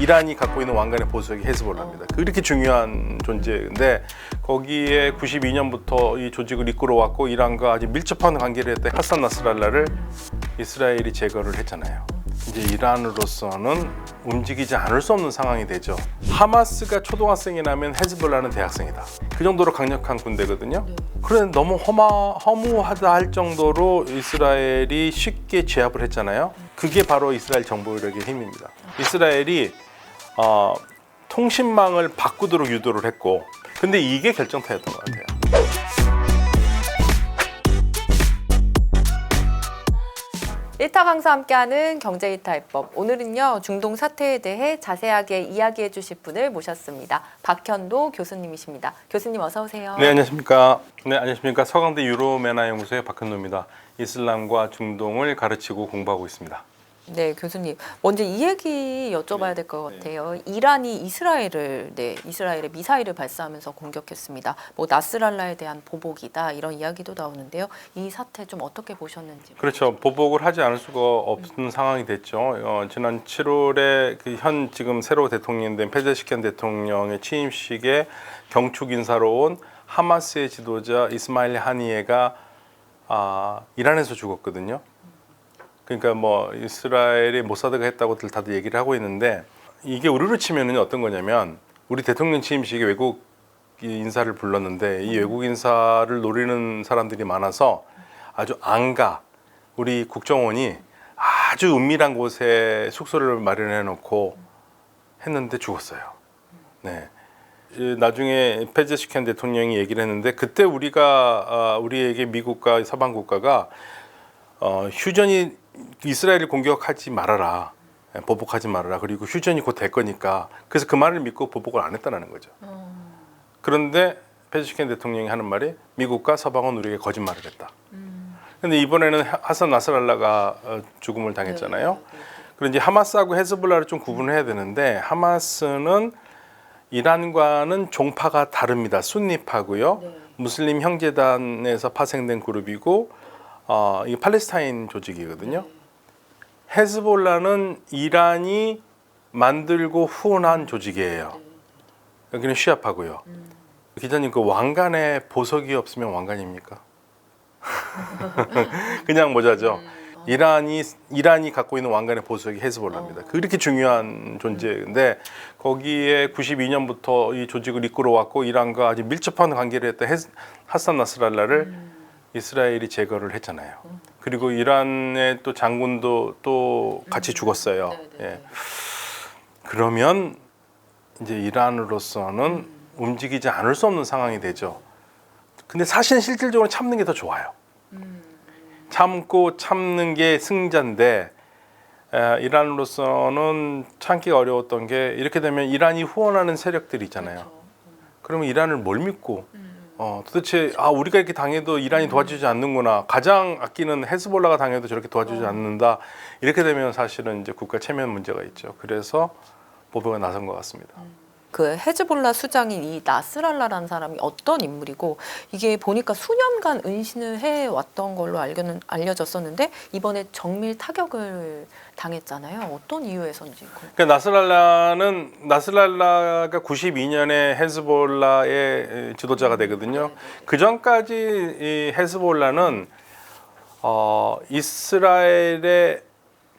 이란이 갖고 있는 왕관의 보석이 헤즈볼라입니다. 그렇게 중요한 존재인데 거기에 92년부터 이 조직을 이끌어왔고 이란과 아주 밀접한 관계를 했던 하산 나스랄라를 이스라엘이 제거를 했잖아요. 이제 이란으로서는 움직이지 않을 수 없는 상황이 되죠. 하마스가 초등학생이라면 헤즈볼라는 대학생이다. 그 정도로 강력한 군대거든요. 그런데 너무 허무하다 할 정도로 이스라엘이 쉽게 제압을 했잖아요. 그게 바로 이스라엘 정보력의 힘입니다. 이스라엘이 통신망을 바꾸도록 유도를 했고, 근데 이게 결정타였던 것 같아요. 일타 강사 함께하는 경제이탈법. 오늘은요 중동 사태에 대해 자세하게 이야기해 주실 분을 모셨습니다. 박현도 교수님이십니다. 교수님 어서 오세요. 네, 안녕하십니까. 네, 안녕하십니까. 서강대 유로메나 연구소의 박현도입니다. 이슬람과 중동을 가르치고 공부하고 있습니다. 네, 교수님. 먼저 이 얘기 여쭤봐야 될 것 같아요. 이란이 이스라엘의 미사일을 발사하면서 공격했습니다. 뭐 나스랄라에 대한 보복이다 이런 이야기도 나오는데요. 이 사태 좀 어떻게 보셨는지. 그렇죠. 보복을 하지 않을 수가 없는 상황이 됐죠. 지난 7월에 그 지금 새로 대통령된 페제시키안 대통령의 취임식에 경축 인사로 온 하마스의 지도자 이스마일 하니예가 이란에서 죽었거든요. 그러니까 뭐 이스라엘이 모사드가 했다고들 다들 얘기를 하고 있는데 이게 우리로 치면은 어떤 거냐면 우리 대통령 취임식에 외국 인사를 불렀는데 이 외국 인사를 노리는 사람들이 많아서 아주 우리 국정원이 아주 은밀한 곳에 숙소를 마련해 놓고 했는데 죽었어요. 네. 나중에 페제시키안 대통령이 얘기를 했는데 그때 우리에게 미국과 서방 국가가 휴전이 이스라엘을 공격하지 말아라, 보복하지 말아라. 그리고 휴전이 곧 될 거니까. 그래서 그 말을 믿고 보복을 안 했다는 거죠. 그런데 페제시키안 대통령이 하는 말이 미국과 서방은 우리에게 거짓말을 했다. 그런데 이번에는 하산 나스랄라가 죽음을 당했잖아요. 그런데 하마스하고 헤즈볼라를 좀 구분을 해야 되는데 하마스는 이란과는 종파가 다릅니다. 순니파고요. 무슬림 형제단에서 파생된 그룹이고 이게 팔레스타인 조직이거든요. 헤즈볼라는 이란이 만들고 후원한 조직이에요. 여기는 시아파고요. 기자님, 그 왕관에 보석이 없으면 왕관입니까? 그냥 모자죠. 이란이 갖고 있는 왕관의 보석이 헤즈볼라입니다. 그렇게 중요한 존재인데 거기에 92년부터 이 조직을 이끌어왔고 이란과 아주 밀접한 관계를 했던 하산 나스랄라를 이스라엘이 제거를 했잖아요. 그리고 이란의 또 장군도 또 같이 죽었어요. 예. 그러면 이제 이란으로서는 움직이지 않을 수 없는 상황이 되죠. 근데 사실은 실질적으로 참는 게 더 좋아요. 참는 게 승자인데 이란으로서는 참기가 어려웠던 게 이렇게 되면 이란이 후원하는 세력들이 있잖아요. 그러면 이란을 뭘 믿고 도대체 우리가 이렇게 당해도 이란이 도와주지 않는구나. 가장 아끼는 헤즈볼라가 당해도 저렇게 도와주지 않는다. 이렇게 되면 사실은 이제 국가 체면 문제가 있죠. 그래서 보복에 나선 것 같습니다. 그 헤즈볼라 수장인 이 나스랄라라는 사람이 어떤 인물이고 이게 보니까 수년간 은신을 해왔던 걸로 알려졌었는데 이번에 정밀 타격을 당했잖아요. 어떤 이유에서인지. 그러니까 나스랄라가 92년에 헤즈볼라의 지도자가 되거든요. 그 전까지 이 헤즈볼라는 이스라엘의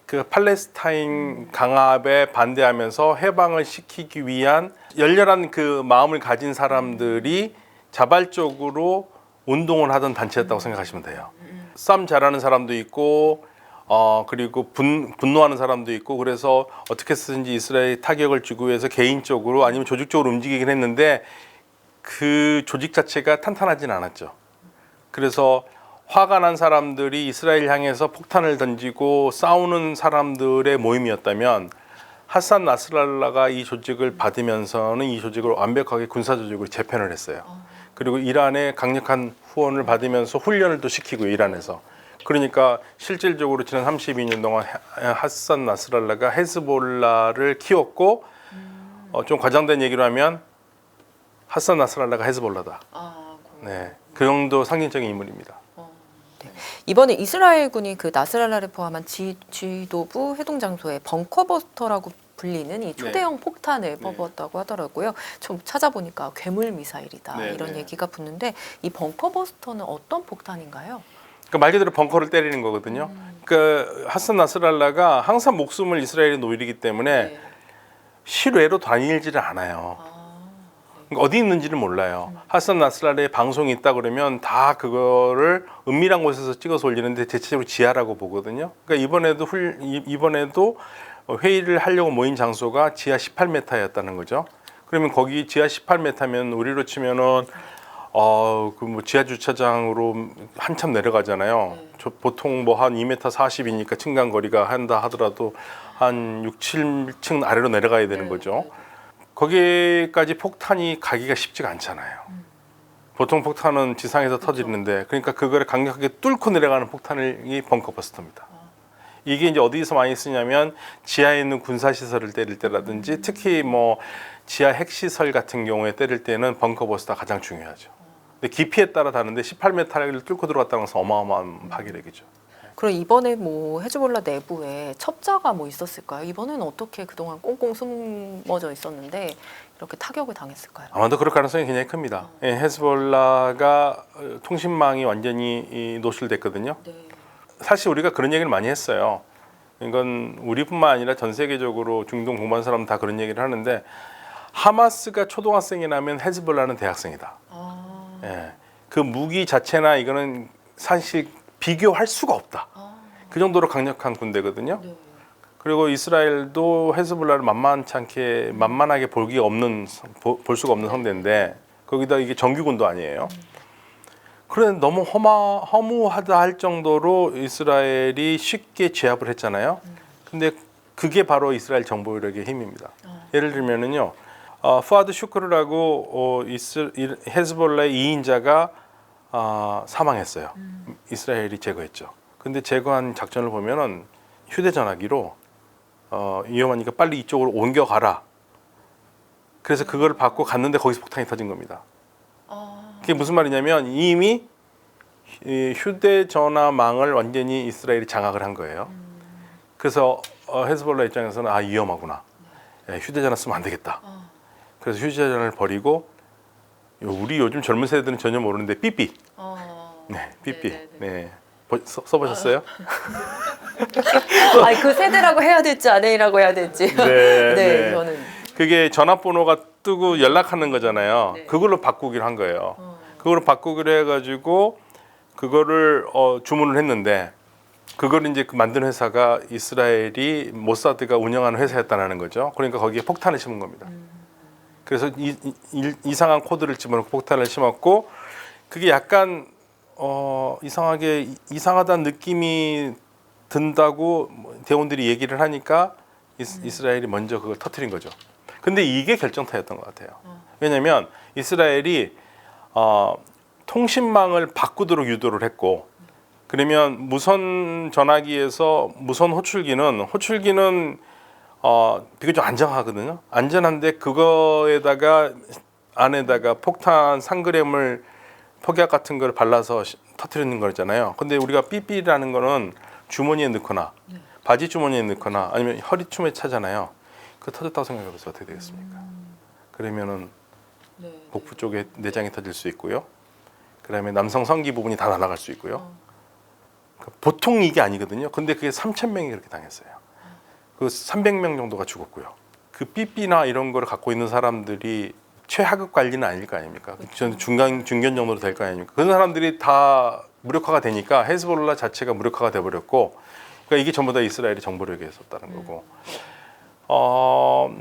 그 팔레스타인 강압에 반대하면서 해방을 시키기 위한 열렬한 그 마음을 가진 사람들이 자발적으로 운동을 하던 단체였다고 생각하시면 돼요. 싸움 잘하는 사람도 있고 그리고 분노하는 사람도 있고 그래서 어떻게 해서든지 이스라엘 타격을 주기 위해서 개인적으로 아니면 조직적으로 움직이긴 했는데 그 조직 자체가 탄탄하진 않았죠. 그래서 화가 난 사람들이 이스라엘 향해서 폭탄을 던지고 싸우는 사람들의 모임이었다면 하산 나스랄라가 이 조직을 받으면서는 이 조직을 완벽하게 군사 조직으로 재편을 했어요. 그리고 이란의 강력한 후원을 받으면서 훈련을 또 시키고 이란에서. 그러니까 실질적으로 지난 32년 동안 하산 나스랄라가 헤즈볼라를 키웠고 좀 과장된 얘기로 하면 하산 나스랄라가 헤즈볼라다. 네, 그 정도 상징적인 인물입니다. 이번에 이스라엘군이 그 나스랄라를 포함한 지도부 회동 장소에 벙커버스터라고 불리는 이 초대형 폭탄을 퍼부었다고 하더라고요. 좀 찾아보니까 괴물 미사일이다 네, 이런 네. 얘기가 붙는데 이 벙커버스터는 어떤 폭탄인가요? 그러니까 말 그대로 벙커를 때리는 거거든요. 그러니까 하산 나스랄라가 항상 목숨을 이스라엘에 놓이기 때문에 실외로 다니지를 않아요. 그러니까 어디 있는지를 몰라요. 하산 나스랄라의 방송이 있다 그러면 다 그거를 은밀한 곳에서 찍어서 올리는데 대체적으로 지하라고 보거든요. 그러니까 이번에도 회의를 하려고 모인 장소가 지하 18m였다는 거죠. 그러면 거기 지하 18m면 우리로 치면은 그 뭐 지하 주차장으로 한참 내려가잖아요. 보통 뭐 한 2m 40이니까 층간 거리가 한다 하더라도 한 6, 7층 아래로 내려가야 되는 거죠. 거기까지 폭탄이 가기가 쉽지가 않잖아요. 보통 폭탄은 지상에서 터지는데 그러니까 그거를 강력하게 뚫고 내려가는 폭탄이 벙커버스터입니다. 이게 이제 어디서 많이 쓰냐면 지하에 있는 군사시설을 때릴 때라든지 특히 뭐 지하 핵시설 같은 경우에 때릴 때는 벙커버스터가 가장 중요하죠. 근데 깊이에 따라 다른데 18m를 뚫고 들어갔다는 것은 어마어마한 파괴력이죠. 그럼 이번에 뭐 헤즈볼라 내부에 첩자가 뭐 있었을까요? 이번에는 어떻게 그동안 꽁꽁 숨어져 있었는데 이렇게 타격을 당했을까요? 아마도 그럴 가능성이 굉장히 큽니다. 헤즈볼라가 통신망이 완전히 노출됐거든요. 사실 우리가 그런 얘기를 많이 했어요. 이건 우리뿐만 아니라 전 세계적으로 중동 공부한 사람 다 그런 얘기를 하는데 하마스가 초등학생이라면 헤즈볼라는 대학생이다. 예, 그 무기 자체나 이거는 사실 비교할 수가 없다. 그 정도로 강력한 군대거든요. 그리고 이스라엘도 헤즈볼라를 만만하게 볼 수가 없는 상대인데 거기다 이게 정규군도 아니에요. 그런데 너무 허무하다 할 정도로 이스라엘이 쉽게 제압을 했잖아요. 근데 그게 바로 이스라엘 정보력의 힘입니다. 예를 들면은요, 푸아드 슈크르라고 헤즈볼라의 2인자가 사망했어요. 이스라엘이 제거했죠. 근데 제거한 작전을 보면은 휴대전화기로 위험하니까 빨리 이쪽으로 옮겨가라. 그래서 그걸 받고 갔는데 거기서 폭탄이 터진 겁니다. 그게 무슨 말이냐면 이미 휴대전화망을 완전히 이스라엘이 장악을 한 거예요. 그래서 헤즈볼라 입장에서는 위험하구나. 휴대전화 쓰면 안 되겠다. 그래서 휴대전화를 버리고 우리 요즘 젊은 세대들은 전혀 모르는데 삐삐. 네, 삐삐. 네. 써보셨어요? 아니 그 세대라고 해야 될지 아내라고 해야 될지. 네, 저는 그게 전화번호가 뜨고 연락하는 거잖아요. 그걸로 바꾸기로 한 거예요. 그걸로 바꾸기로 해가지고 그거를 주문을 했는데 그걸 이제 그 만든 회사가 이스라엘이 모사드가 운영하는 회사였다는 거죠. 그러니까 거기에 폭탄을 심은 겁니다. 그래서 이상한 코드를 집어넣고 폭탄을 심었고 그게 약간 이상하다는 느낌이 든다고 대원들이 얘기를 하니까 이스라엘이 먼저 그걸 터뜨린 거죠. 근데 이게 결정타였던 것 같아요. 왜냐하면 이스라엘이 통신망을 바꾸도록 유도를 했고 그러면 무선 전화기에서 무선 호출기는 비교적 안전하거든요. 안전한데 그거에다가 안에다가 폭탄 3g을 폭약 같은 걸 발라서 터뜨리는 거잖아요. 근데 우리가 삐삐라는 거는 주머니에 넣거나 바지 주머니에 넣거나 아니면 허리춤에 차잖아요. 그 터졌다고 생각해보세요. 어떻게 되겠습니까? 그러면은 복부 쪽에 내장이 터질 수 있고요. 그다음에 남성 성기 부분이 다 날아갈 수 있고요. 그러니까 보통 이게 아니거든요. 근데 그게 3,000명이 그렇게 당했어요. 그 300명 정도가 죽었고요. 그 삐삐나 이런 거를 갖고 있는 사람들이 최하급 관리는 아닐 거 아닙니까? 저는 중견 정도로 될 거 아닙니까? 그런 사람들이 다 무력화가 되니까 헤즈볼라 자체가 무력화가 돼버렸고, 그러니까 이게 전부 다 이스라엘의 정보력에 있었다는 거고.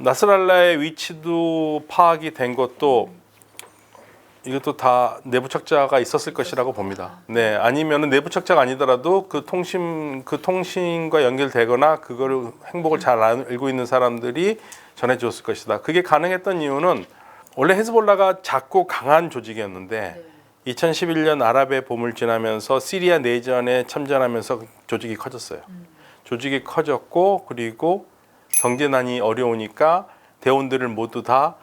나스랄라의 위치도 파악이 된 것도 이것도 다 내부 척자가 있었을 것이라고 봅니다. 네, 아니면은 내부 척자가 아니더라도 그 통신과 연결되거나 그거를 행복을 잘 알고 있는 사람들이 전해줬을 것이다. 그게 가능했던 이유는 원래 헤즈볼라가 작고 강한 조직이었는데 2011년 아랍의 봄을 지나면서 시리아 내전에 참전하면서 조직이 커졌어요. 조직이 커졌고 그리고 경제난이 어려우니까 대원들을 모두 다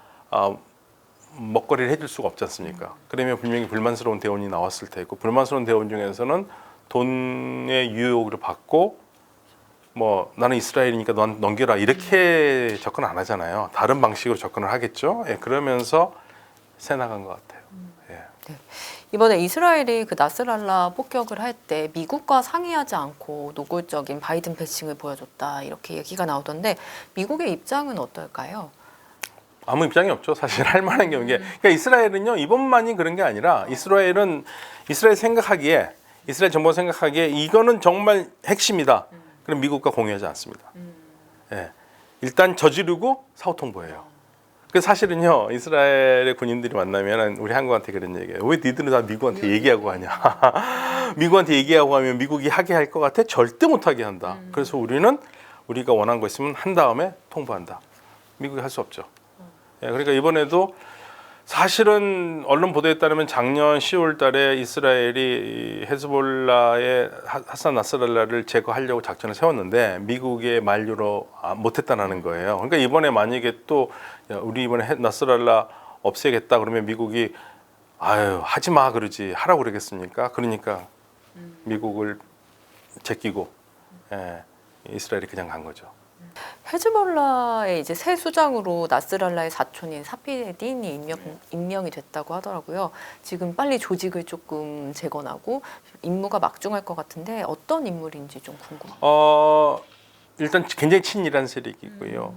먹거리를 해줄 수가 없지 않습니까? 그러면 분명히 불만스러운 대원이 나왔을 테고 불만스러운 대원 중에서는 돈의 유혹을 받고 뭐 나는 이스라엘이니까 넌 넘겨라 이렇게 접근 안 하잖아요. 다른 방식으로 접근을 하겠죠. 예, 그러면서 새 나간 것 같아요. 예. 이번에 이스라엘이 그 나스랄라 폭격을 할 때 미국과 상의하지 않고 노골적인 바이든 패싱을 보여줬다 이렇게 얘기가 나오던데 미국의 입장은 어떨까요? 아무 입장이 없죠. 사실 할 만한 게 없는 게. 그러니까 이스라엘은요 이번만이 그런 게 아니라 이스라엘 생각하기에 이스라엘 정부가 생각하기에 이거는 정말 핵심이다. 그럼 미국과 공유하지 않습니다. 예. 일단 저지르고 사후 통보해요. 그 사실은요 이스라엘의 군인들이 만나면 우리 한국한테 그런 얘기예요. 왜 니들은 다 미국한테 얘기하고 하냐? 미국한테 얘기하고 하면 미국이 하게 할 것 같아? 절대 못하게 한다. 그래서 우리가 원하는 거 있으면 한 다음에 통보한다. 미국이 할 수 없죠. 예, 그러니까 이번에도 사실은 언론 보도에 따르면 작년 10월 달에 이스라엘이 헤즈볼라의 하산 나스랄라를 제거하려고 작전을 세웠는데 미국의 만류로 못했다는 거예요. 그러니까 이번에 만약에 또 우리 이번에 나스랄라 없애겠다 그러면 미국이 아유 하지 마 그러지 하라고 그러겠습니까? 그러니까 미국을 제끼고 예, 이스라엘이 그냥 간 거죠. 헤즈볼라의 이제 새 수장으로 나스랄라의 사촌인 사피딘이 임명이 됐다고 하더라고요. 지금 빨리 조직을 조금 재건하고 임무가 막중할 것 같은데 어떤 인물인지 좀 궁금해요. 일단 굉장히 친이란 세력이고요.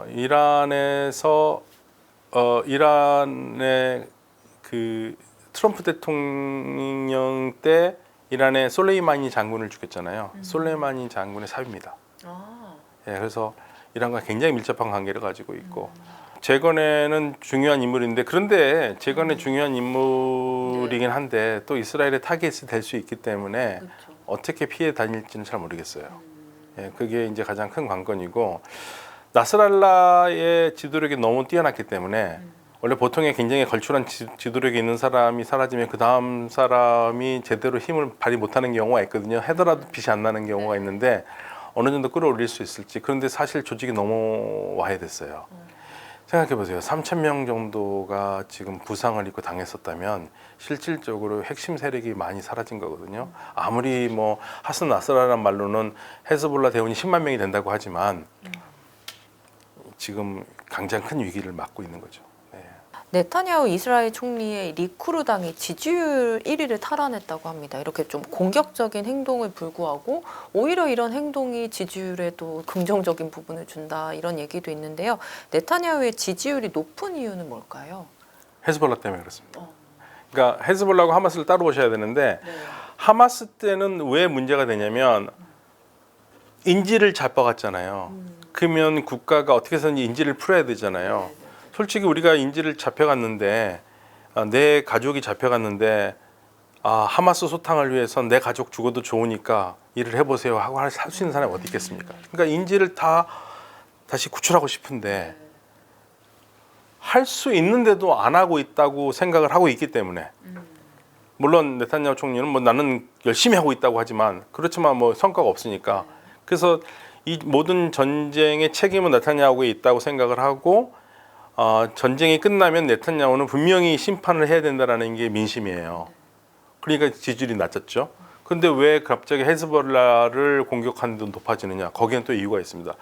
이란에서 이란의 그 트럼프 대통령 때 이란의 솔레이마니 장군을 죽였잖아요. 솔레이마니 장군의 사위입니다. 예, 그래서 이란과 굉장히 밀접한 관계를 가지고 있고 재건에는 중요한 인물인데 그런데 재건에 중요한 인물이긴 한데 또 이스라엘의 타겟이 될 수 있기 때문에 그렇죠. 어떻게 피해 다닐지는 잘 모르겠어요. 예, 그게 이제 가장 큰 관건이고 나스랄라의 지도력이 너무 뛰어났기 때문에 원래 보통에 굉장히 걸출한 지도력이 있는 사람이 사라지면 그 다음 사람이 제대로 힘을 발휘 못하는 경우가 있거든요. 해더라도 빛이 안 나는 경우가 있는데 어느 정도 끌어올릴 수 있을지. 그런데 사실 조직이 너무 와해됐어요. 생각해 보세요. 3,000명 정도가 지금 부상을 입고 당했었다면 실질적으로 핵심 세력이 많이 사라진 거거든요. 아무리 뭐 하슨 나스라라는 말로는 헤즈볼라 대원이 10만 명이 된다고 하지만 지금 당장 큰 위기를 맞고 있는 거죠. 네타냐후 이스라엘 총리의 리쿠르당이 지지율 1위를 탈환했다고 합니다. 이렇게 좀 공격적인 행동을 불구하고 오히려 이런 행동이 지지율에도 긍정적인 부분을 준다 이런 얘기도 있는데요. 네타냐후의 지지율이 높은 이유는 뭘까요? 헤즈볼라 때문에 그렇습니다. 그러니까 헤즈볼라하고 하마스를 따로 보셔야 되는데 하마스 때는 왜 문제가 되냐면 인질을 잡아갔잖아요. 그러면 국가가 어떻게 해서든 인질을 풀어야 되잖아요. 솔직히 우리가 인질을 잡혀갔는데 내 가족이 잡혀갔는데 하마스 소탕을 위해서 내 가족 죽어도 좋으니까 일을 해보세요 하고 할 수 있는 사람이 어디 있겠습니까? 그러니까 인질을 다시 구출하고 싶은데 할 수 있는데도 안 하고 있다고 생각을 하고 있기 때문에 물론 네타냐후 총리는 뭐 나는 열심히 하고 있다고 하지만 그렇지만 뭐 성과가 없으니까 그래서 이 모든 전쟁의 책임은 네타냐후에 있다고 생각을 하고 전쟁이 끝나면 네타냐후는 분명히 심판을 해야 된다라는 게 민심이에요. 그러니까 지지율이 낮았죠. 그런데 왜 갑자기 헤즈볼라를 공격하는 데 높아지느냐? 거기엔 또 이유가 있습니다.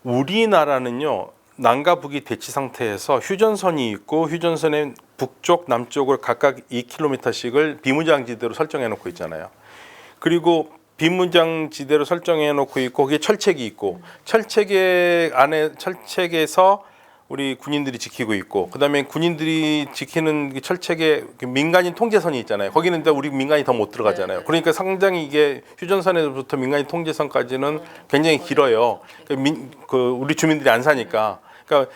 우리나라는요. 남과 북이 대치 상태에서 휴전선이 있고 휴전선의 북쪽, 남쪽을 각각 2km씩을 비무장지대로 설정해 놓고 있잖아요. 그리고 비무장지대로 설정해 놓고 있고 거기에 철책이 있고 철책의 안에 철책에서 우리 군인들이 지키고 있고 그다음에 군인들이 지키는 철책에 민간인 통제선이 있잖아요. 거기는 이제 우리 민간이 더 못 들어가잖아요. 그러니까 상당히 이게 휴전선에서부터 민간인 통제선까지는 굉장히 길어요. 우리 주민들이 안 사니까. 그러니까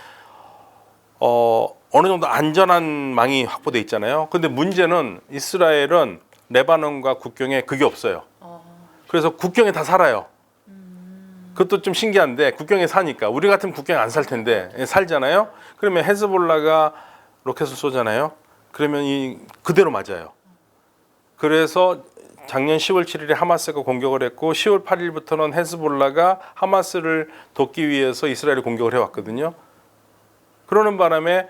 어느 정도 안전한 망이 확보돼 있잖아요. 근데 문제는 이스라엘은 레바논과 국경에 그게 없어요. 그래서 국경에 다 살아요. 그것도 좀 신기한데 국경에 사니까 우리 같으면 국경에 안 살 텐데 살잖아요. 그러면 헤즈볼라가 로켓을 쏘잖아요. 그러면 그대로 맞아요. 그래서 작년 10월 7일에 하마스가 공격을 했고 10월 8일부터는 헤즈볼라가 하마스를 돕기 위해서 이스라엘을 공격을 해왔거든요. 그러는 바람에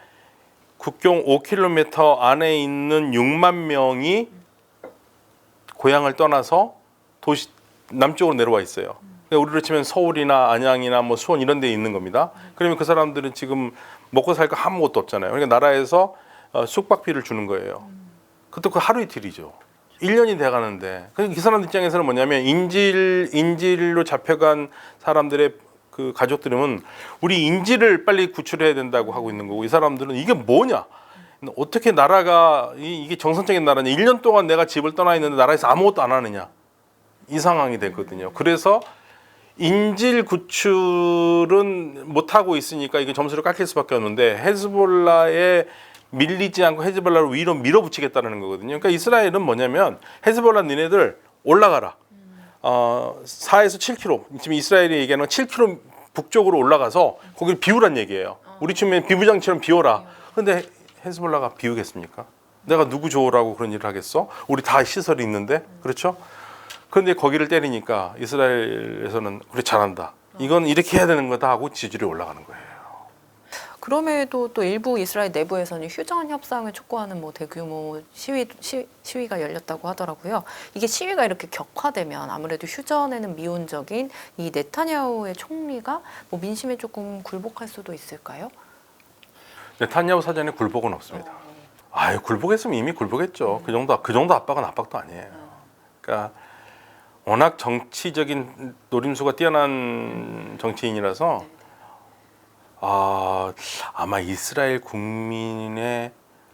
국경 5km 안에 있는 6만 명이 고향을 떠나서 남쪽으로 내려와 있어요. 그러니까 우리로 치면 서울이나 안양이나 뭐 수원 이런 데에 있는 겁니다. 그러면 그 사람들은 지금 먹고 살 거 아무것도 없잖아요. 그러니까 나라에서 숙박비를 주는 거예요. 그것도 그 하루 이틀이죠. 1년이 돼 가는데. 그 사람들 입장에서는 뭐냐면 인질로 잡혀간 사람들의 그 가족들은 우리 인질을 빨리 구출해야 된다고 하고 있는 거고, 이 사람들은 이게 뭐냐? 어떻게 나라가 이게 정상적인 나라냐? 1년 동안 내가 집을 떠나 있는데 나라에서 아무것도 안 하느냐? 이 상황이 되거든요. 그래서 인질 구출은 못 하고 있으니까 이게 점수를 깎일 수밖에 없는데, 헤즈볼라에 밀리지 않고 헤즈볼라를 위로 밀어붙이겠다는 거거든요. 그러니까 이스라엘은 뭐냐면, 헤즈볼라 니네들 올라가라. 4에서 7km. 지금 이스라엘이 얘기하는 건 7km 북쪽으로 올라가서 거기를 비우란 얘기예요. 우리 치면 비무장처럼 비워라. 근데 헤즈볼라가 비우겠습니까? 내가 누구 좋으라고 그런 일을 하겠어? 우리 다 시설이 있는데, 그렇죠? 그런데 거기를 때리니까 이스라엘에서는 그래 잘한다. 이건 이렇게 해야 되는 거다 하고 지지율이 올라가는 거예요. 그럼에도 또 일부 이스라엘 내부에서는 휴전 협상을 촉구하는 뭐 대규모 시위가 열렸다고 하더라고요. 이게 시위가 이렇게 격화되면 아무래도 휴전에는 미온적인 이 네타냐후의 총리가 뭐 민심에 조금 굴복할 수도 있을까요? 네타냐후 사전에 굴복은 없습니다. 아유, 굴복했으면 이미 굴복했죠. 그 정도 압박은 압박도 아니에요. 그러니까 워낙 정치적인 노림수가 뛰어난 정치인이라서 아마 이스라엘 국민의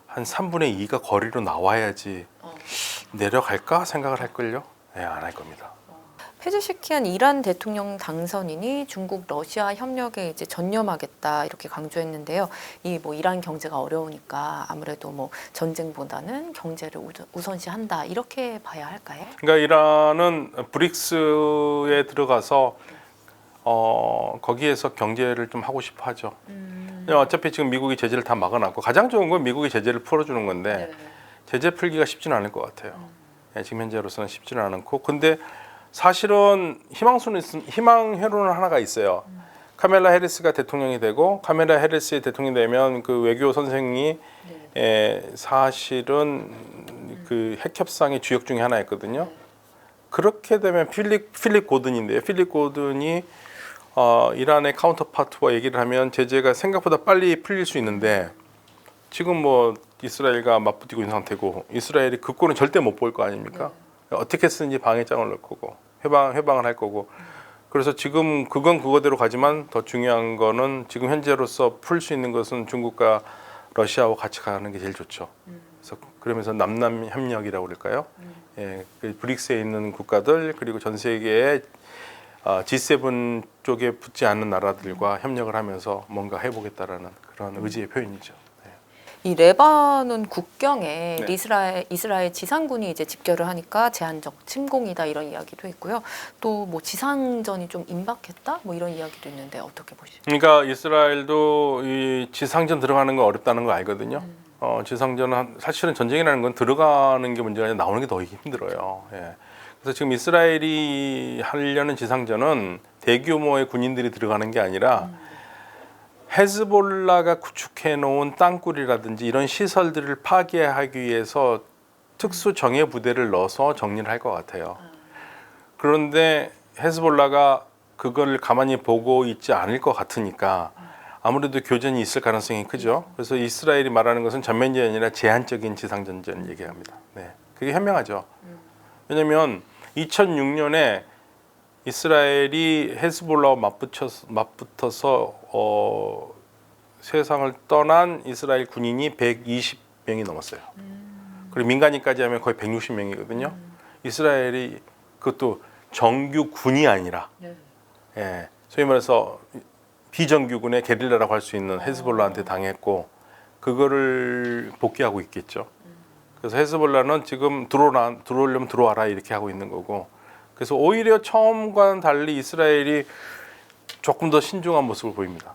한 3분의 2가 거리로 나와야지 내려갈까 생각을 할걸요. 네, 안 할 겁니다. 페제시키안 이란 대통령 당선인이 중국 러시아 협력에 이제 전념하겠다 이렇게 강조했는데요. 이 뭐 이란 경제가 어려우니까 아무래도 뭐 전쟁보다는 경제를 우선시한다 이렇게 봐야 할까요? 그러니까 이란은 브릭스에 들어가서 거기에서 경제를 좀 하고 싶어 하죠. 어차피 지금 미국이 제재를 다 막아놨고, 가장 좋은 건 미국이 제재를 풀어주는 건데 제재 풀기가 쉽지는 않을 것 같아요. 지금 현재로서는 쉽지는 않고, 근데 사실은 희망회로는 하나가 있어요. 카멜라 해리스가 대통령이 되고, 카멜라 해리스의 대통령이 되면 그 외교 선생이 사실은 그 핵협상의 주역 중에 하나였거든요. 그렇게 되면 필립 고든인데요. 필립 고든이 이란의 카운터파트와 얘기를 하면 제재가 생각보다 빨리 풀릴 수 있는데, 지금 뭐 이스라엘과 맞붙고 있는 상태고, 이스라엘이 그 꼴은 절대 못 볼 거 아닙니까? 어떻게 쓰는지 방해장을 넣을 거고 해방을 할 거고. 그래서 지금 그건 그거대로 가지만 더 중요한 거는 지금 현재로서 풀 수 있는 것은 중국과 러시아와 같이 가는 게 제일 좋죠. 그래서 그러면서 남남 협력이라고 그럴까요? 예, 그 브릭스에 있는 국가들 그리고 전 세계의 G7 쪽에 붙지 않는 나라들과 협력을 하면서 뭔가 해보겠다라는 그런 의지의 표현이죠. 이 레바논 국경에 네. 이스라엘 지상군이 이제 집결을 하니까 제한적 침공이다 이런 이야기도 있고요. 또 뭐 지상전이 좀 임박했다 뭐 이런 이야기도 있는데 어떻게 보시죠? 그러니까 이스라엘도 이 지상전 들어가는 거 어렵다는 거 알거든요. 지상전은 사실은 전쟁이라는 건 들어가는 게 문제가 아니라 나오는 게 더 힘들어요. 예. 그래서 지금 이스라엘이 하려는 지상전은 대규모의 군인들이 들어가는 게 아니라 헤즈볼라가 구축해 놓은 땅굴이라든지 이런 시설들을 파괴하기 위해서 특수 정예 부대를 넣어서 정리를 할 것 같아요. 그런데 헤즈볼라가 그걸 가만히 보고 있지 않을 것 같으니까 아무래도 교전이 있을 가능성이 크죠. 그래서 이스라엘이 말하는 것은 전면전이 아니라 제한적인 지상전쟁을 얘기합니다. 네, 그게 현명하죠. 왜냐하면 2006년에 이스라엘이 헤즈볼라와 맞붙어서 세상을 떠난 이스라엘 군인이 120명이 넘었어요. 그리고 민간인까지 하면 거의 160명이거든요. 이스라엘이 그것도 정규 군이 아니라 예, 소위 말해서 비정규군의 게릴라라고 할 수 있는 헤즈볼라한테 당했고, 그거를 복귀하고 있겠죠. 그래서 헤즈볼라는 지금 들어오려면 들어와라 이렇게 하고 있는 거고, 그래서 오히려 처음과는 달리 이스라엘이 조금 더 신중한 모습을 보입니다.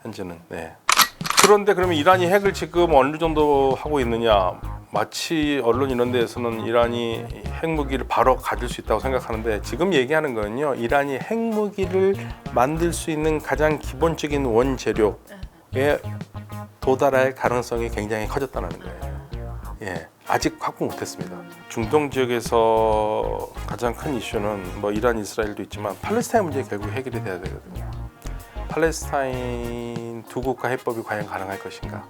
현재는. 네. 그런데 그러면 이란이 핵을 지금 어느 정도 하고 있느냐? 마치 언론 이런 데에서는 이란이 핵무기를 바로 가질 수 있다고 생각하는데, 지금 얘기하는 거는요, 이란이 핵무기를 만들 수 있는 가장 기본적인 원재료에 도달할 가능성이 굉장히 커졌다는 거예요. 예. 아직 확보 못했습니다. 중동 지역에서 가장 큰 이슈는 뭐 이란, 이스라엘도 있지만 팔레스타인 문제 결국 해결이 돼야 되거든요. 팔레스타인 두 국가 해법이 과연 가능할 것인가?